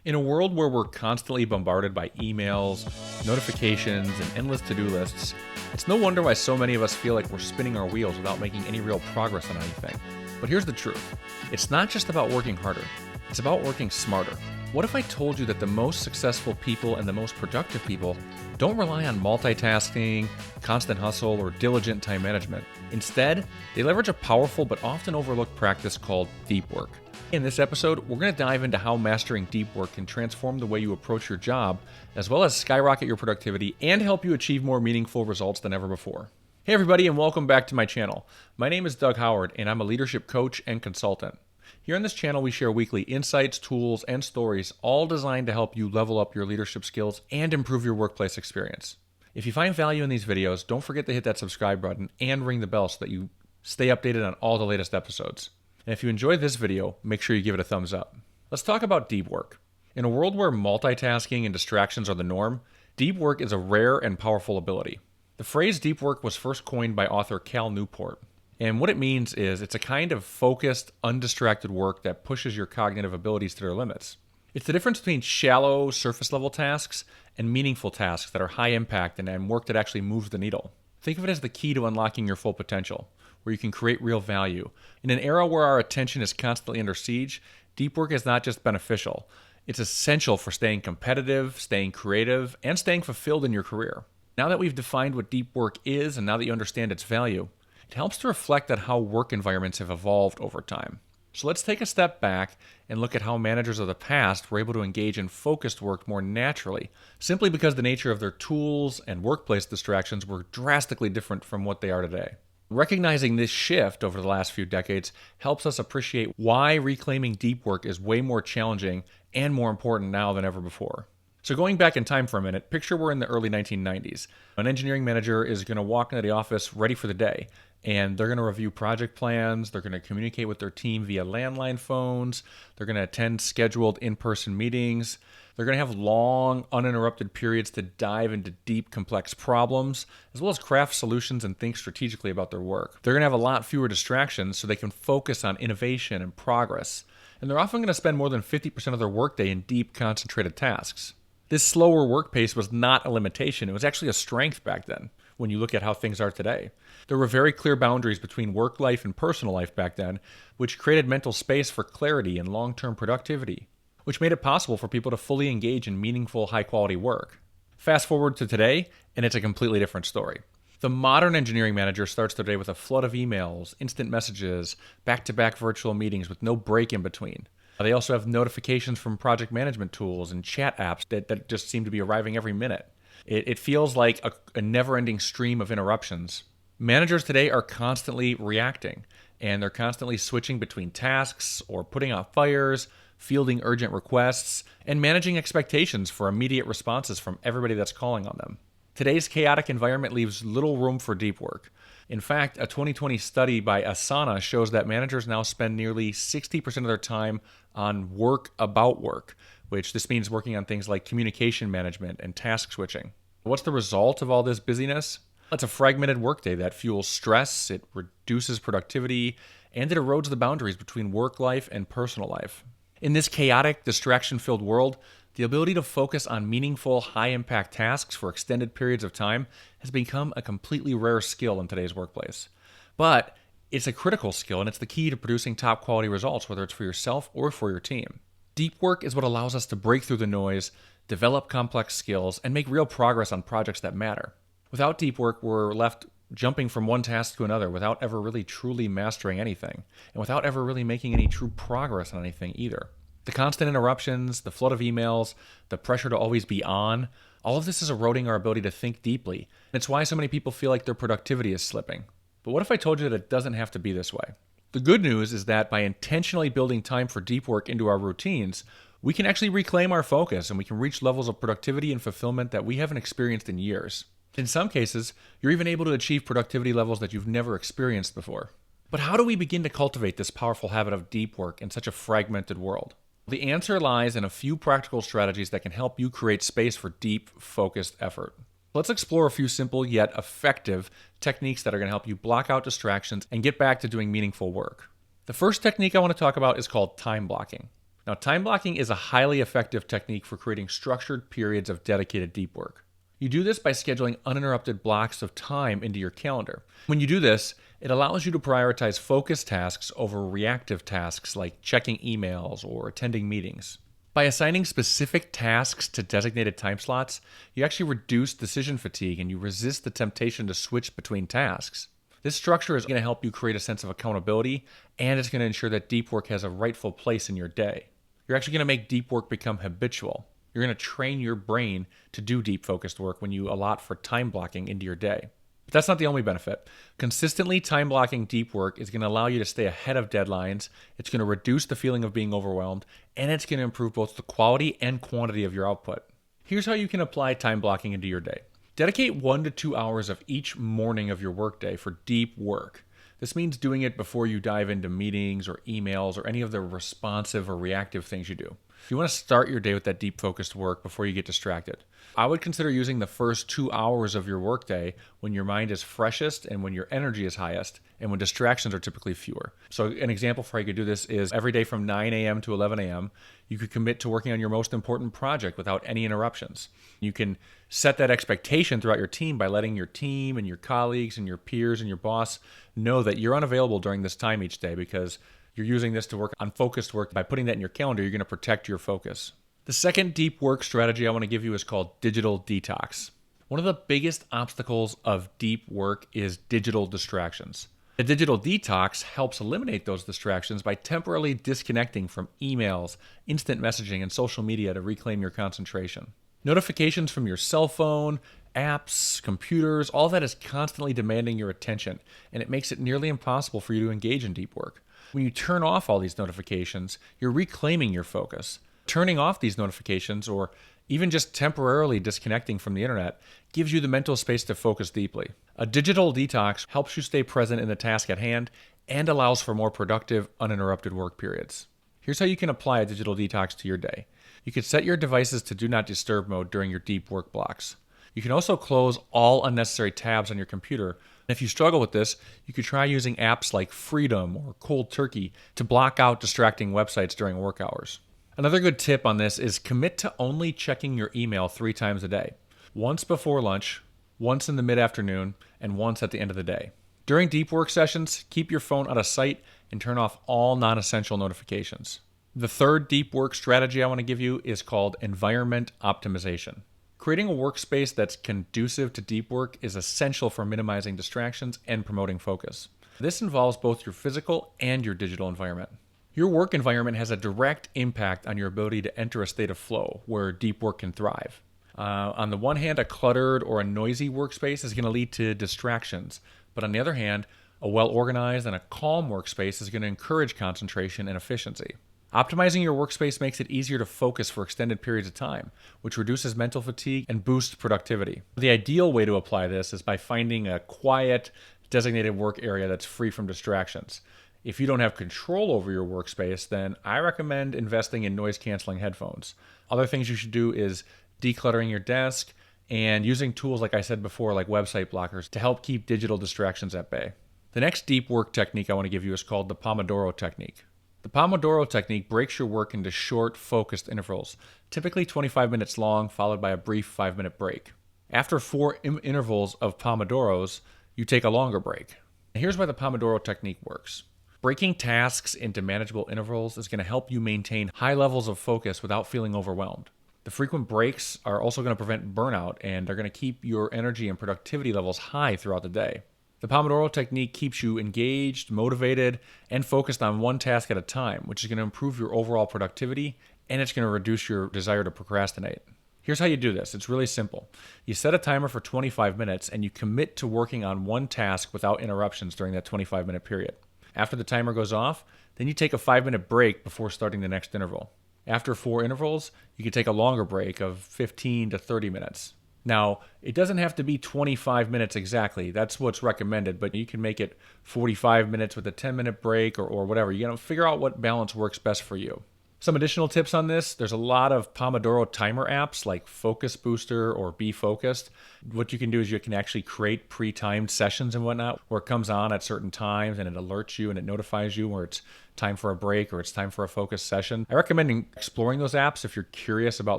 In a world where we're constantly bombarded by emails, notifications, and endless to-do lists, it's no wonder why so many of us feel like we're spinning our wheels without making any real progress on anything. But here's the truth. It's not just about working harder. It's about working smarter. What if I told you that the most successful people and the most productive people don't rely on multitasking, constant hustle, or diligent time management? Instead, they leverage a powerful but often overlooked practice called deep work. In this episode, we're going to dive into how mastering deep work can transform the way you approach your job, as well as skyrocket your productivity and help you achieve more meaningful results than ever before. Hey everybody, and welcome back to my channel. My name is Doug Howard, and I'm a leadership coach and consultant. Here on this channel, we share weekly insights, tools, and stories, all designed to help you level up your leadership skills and improve your workplace experience. If you find value in these videos, don't forget to hit that subscribe button and ring the bell so that you stay updated on all the latest episodes. And if you enjoyed this video, make sure you give it a thumbs up. Let's talk about deep work. In a world where multitasking and distractions are the norm, deep work is a rare and powerful ability. The phrase deep work was first coined by author Cal Newport. And what it means is it's a kind of focused, undistracted work that pushes your cognitive abilities to their limits. It's the difference between shallow, surface-level tasks and meaningful tasks that are high impact and work that actually moves the needle. Think of it as the key to unlocking your full potential, where you can create real value. In an era where our attention is constantly under siege, deep work is not just beneficial. It's essential for staying competitive, staying creative, and staying fulfilled in your career. Now that we've defined what deep work is and now that you understand its value, it helps to reflect on how work environments have evolved over time. So let's take a step back and look at how managers of the past were able to engage in focused work more naturally, simply because the nature of their tools and workplace distractions were drastically different from what they are today. Recognizing this shift over the last few decades helps us appreciate why reclaiming deep work is way more challenging and more important now than ever before. So going back in time for a minute, picture we're in the early 1990s. An engineering manager is going to walk into the office ready for the day, and they're going to review project plans, they're going to communicate with their team via landline phones, they're going to attend scheduled in-person meetings, they're going to have long, uninterrupted periods to dive into deep, complex problems, as well as craft solutions and think strategically about their work. They're going to have a lot fewer distractions so they can focus on innovation and progress, and they're often going to spend more than 50% of their workday in deep, concentrated tasks. This slower work pace was not a limitation, it was actually a strength back then, when you look at how things are today. There were very clear boundaries between work life and personal life back then, which created mental space for clarity and long-term productivity, which made it possible for people to fully engage in meaningful, high-quality work. Fast forward to today, and it's a completely different story. The modern engineering manager starts their day with a flood of emails, instant messages, back-to-back virtual meetings with no break in between. They also have notifications from project management tools and chat apps that just seem to be arriving every minute. It feels like a never-ending stream of interruptions. Managers today are constantly reacting, and they're constantly switching between tasks or putting out fires, fielding urgent requests, and managing expectations for immediate responses from everybody that's calling on them. Today's chaotic environment leaves little room for deep work. In fact, a 2020 study by Asana shows that managers now spend nearly 60% of their time on work about work, which this means working on things like communication management and task switching. What's the result of all this busyness? It's a fragmented workday that fuels stress, it reduces productivity, and it erodes the boundaries between work life and personal life. In this chaotic, distraction-filled world, the ability to focus on meaningful, high-impact tasks for extended periods of time has become a completely rare skill in today's workplace. But it's a critical skill, and it's the key to producing top-quality results, whether it's for yourself or for your team. Deep work is what allows us to break through the noise, develop complex skills, and make real progress on projects that matter. Without deep work, we're left jumping from one task to another without ever really truly mastering anything, and without ever really making any true progress on anything either. The constant interruptions, the flood of emails, the pressure to always be on, all of this is eroding our ability to think deeply. And it's why so many people feel like their productivity is slipping. But what if I told you that it doesn't have to be this way? The good news is that by intentionally building time for deep work into our routines, we can actually reclaim our focus and we can reach levels of productivity and fulfillment that we haven't experienced in years. In some cases, you're even able to achieve productivity levels that you've never experienced before. But how do we begin to cultivate this powerful habit of deep work in such a fragmented world? The answer lies in a few practical strategies that can help you create space for deep, focused effort. Let's explore a few simple yet effective techniques that are going to help you block out distractions and get back to doing meaningful work. The first technique I want to talk about is called time blocking. Now, time blocking is a highly effective technique for creating structured periods of dedicated deep work. You do this by scheduling uninterrupted blocks of time into your calendar. When you do this, it allows you to prioritize focused tasks over reactive tasks like checking emails or attending meetings. By assigning specific tasks to designated time slots, you actually reduce decision fatigue and you resist the temptation to switch between tasks. This structure is going to help you create a sense of accountability, and it's going to ensure that deep work has a rightful place in your day. You're actually going to make deep work become habitual. You're going to train your brain to do deep focused work when you allot for time blocking into your day. But that's not the only benefit. Consistently time blocking deep work is going to allow you to stay ahead of deadlines. It's going to reduce the feeling of being overwhelmed, and it's going to improve both the quality and quantity of your output. Here's how you can apply time blocking into your day. Dedicate 1 to 2 hours of each morning of your workday for deep work. This means doing it before you dive into meetings or emails or any of the responsive or reactive things you do. You want to start your day with that deep focused work before you get distracted. I would consider using the first 2 hours of your workday when your mind is freshest and when your energy is highest and when distractions are typically fewer. So an example for how you could do this is every day from 9 a.m. to 11 a.m., you could commit to working on your most important project without any interruptions. You can set that expectation throughout your team by letting your team and your colleagues and your peers and your boss know that you're unavailable during this time each day because you're using this to work on focused work. By putting that in your calendar, you're going to protect your focus. The second deep work strategy I want to give you is called digital detox. One of the biggest obstacles of deep work is digital distractions. A digital detox helps eliminate those distractions by temporarily disconnecting from emails, instant messaging, and social media to reclaim your concentration. Notifications from your cell phone, apps, computers, all that is constantly demanding your attention, and it makes it nearly impossible for you to engage in deep work. When you turn off all these notifications, you're reclaiming your focus. Turning off these notifications, or even just temporarily disconnecting from the internet, gives you the mental space to focus deeply. A digital detox helps you stay present in the task at hand and allows for more productive, uninterrupted work periods. Here's how you can apply a digital detox to your day. You can set your devices to do not disturb mode during your deep work blocks. You can also close all unnecessary tabs on your computer. And if you struggle with this, you could try using apps like Freedom or Cold Turkey to block out distracting websites during work hours. Another good tip on this is commit to only checking your email 3 times a day. Once before lunch, once in the mid-afternoon, and once at the end of the day. During deep work sessions, keep your phone out of sight and turn off all non-essential notifications. The third deep work strategy I want to give you is called environment optimization. Creating a workspace that's conducive to deep work is essential for minimizing distractions and promoting focus. This involves both your physical and your digital environment. Your work environment has a direct impact on your ability to enter a state of flow where deep work can thrive. On the one hand, a cluttered or a noisy workspace is going to lead to distractions. But on the other hand, a well-organized and a calm workspace is going to encourage concentration and efficiency. Optimizing your workspace makes it easier to focus for extended periods of time, which reduces mental fatigue and boosts productivity. The ideal way to apply this is by finding a quiet, designated work area that's free from distractions. If you don't have control over your workspace, then I recommend investing in noise-canceling headphones. Other things you should do is decluttering your desk and using tools, like I said before, like website blockers to help keep digital distractions at bay. The next deep work technique I want to give you is called the Pomodoro technique. The Pomodoro technique breaks your work into short, focused intervals, typically 25 minutes long, followed by a brief 5-minute break. After 4 intervals of Pomodoros, you take a longer break. And here's why the Pomodoro technique works. Breaking tasks into manageable intervals is going to help you maintain high levels of focus without feeling overwhelmed. The frequent breaks are also going to prevent burnout and are going to keep your energy and productivity levels high throughout the day. The Pomodoro technique keeps you engaged, motivated, and focused on one task at a time, which is going to improve your overall productivity, and it's going to reduce your desire to procrastinate. Here's how you do this. It's really simple. You set a timer for 25 minutes, and you commit to working on one task without interruptions during that 25-minute period. After the timer goes off, then you take a 5-minute break before starting the next interval. After 4 intervals, you can take a longer break of 15 to 30 minutes. Now, it doesn't have to be 25 minutes exactly. That's what's recommended, but you can make it 45 minutes with a 10-minute break or whatever. You got to figure out what balance works best for you. Some additional tips on this: there's a lot of Pomodoro timer apps like Focus Booster or Be Focused. What you can do is you can actually create pre-timed sessions and whatnot where it comes on at certain times and it alerts you and it notifies you where it's time for a break or it's time for a focused session. I recommend exploring those apps if you're curious about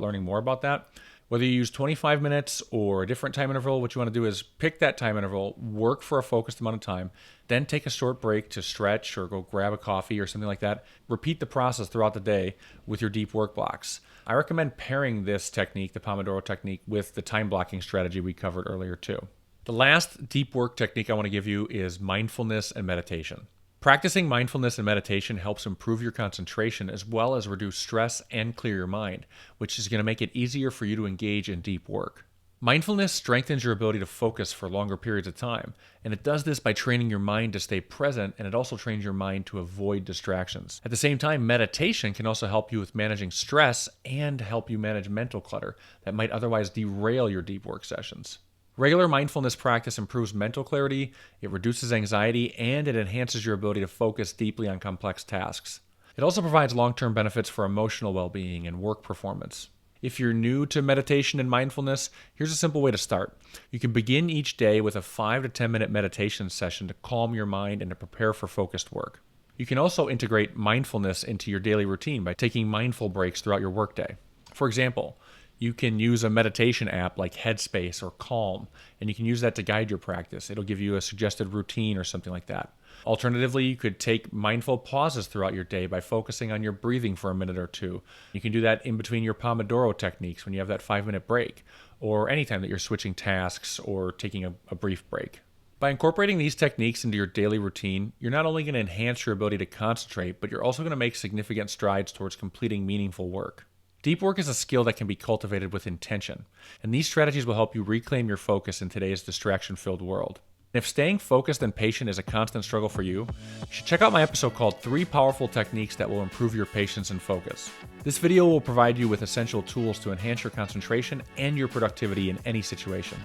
learning more about that. Whether you use 25 minutes or a different time interval, what you want to do is pick that time interval, work for a focused amount of time, then take a short break to stretch or go grab a coffee or something like that. Repeat the process throughout the day with your deep work blocks. I recommend pairing this technique, the Pomodoro technique, with the time blocking strategy we covered earlier too. The last deep work technique I want to give you is mindfulness and meditation. Practicing mindfulness and meditation helps improve your concentration as well as reduce stress and clear your mind, which is going to make it easier for you to engage in deep work. Mindfulness strengthens your ability to focus for longer periods of time, and it does this by training your mind to stay present, and it also trains your mind to avoid distractions. At the same time, meditation can also help you with managing stress and help you manage mental clutter that might otherwise derail your deep work sessions. Regular mindfulness practice improves mental clarity, it reduces anxiety, and it enhances your ability to focus deeply on complex tasks. It also provides long-term benefits for emotional well-being and work performance. If you're new to meditation and mindfulness, here's a simple way to start. You can begin each day with a 5 to 10 minute meditation session to calm your mind and to prepare for focused work. You can also integrate mindfulness into your daily routine by taking mindful breaks throughout your workday. For example, you can use a meditation app like Headspace or Calm, and you can use that to guide your practice. It'll give you a suggested routine or something like that. Alternatively, you could take mindful pauses throughout your day by focusing on your breathing for a minute or two. You can do that in between your Pomodoro techniques when you have that 5-minute break, or anytime that you're switching tasks or taking a brief break. By incorporating these techniques into your daily routine, you're not only going to enhance your ability to concentrate, but you're also going to make significant strides towards completing meaningful work. Deep work is a skill that can be cultivated with intention, and these strategies will help you reclaim your focus in today's distraction-filled world. If staying focused and patient is a constant struggle for you, you should check out my episode called 3 Powerful Techniques That Will Improve Your Patience and Focus. This video will provide you with essential tools to enhance your concentration and your productivity in any situation.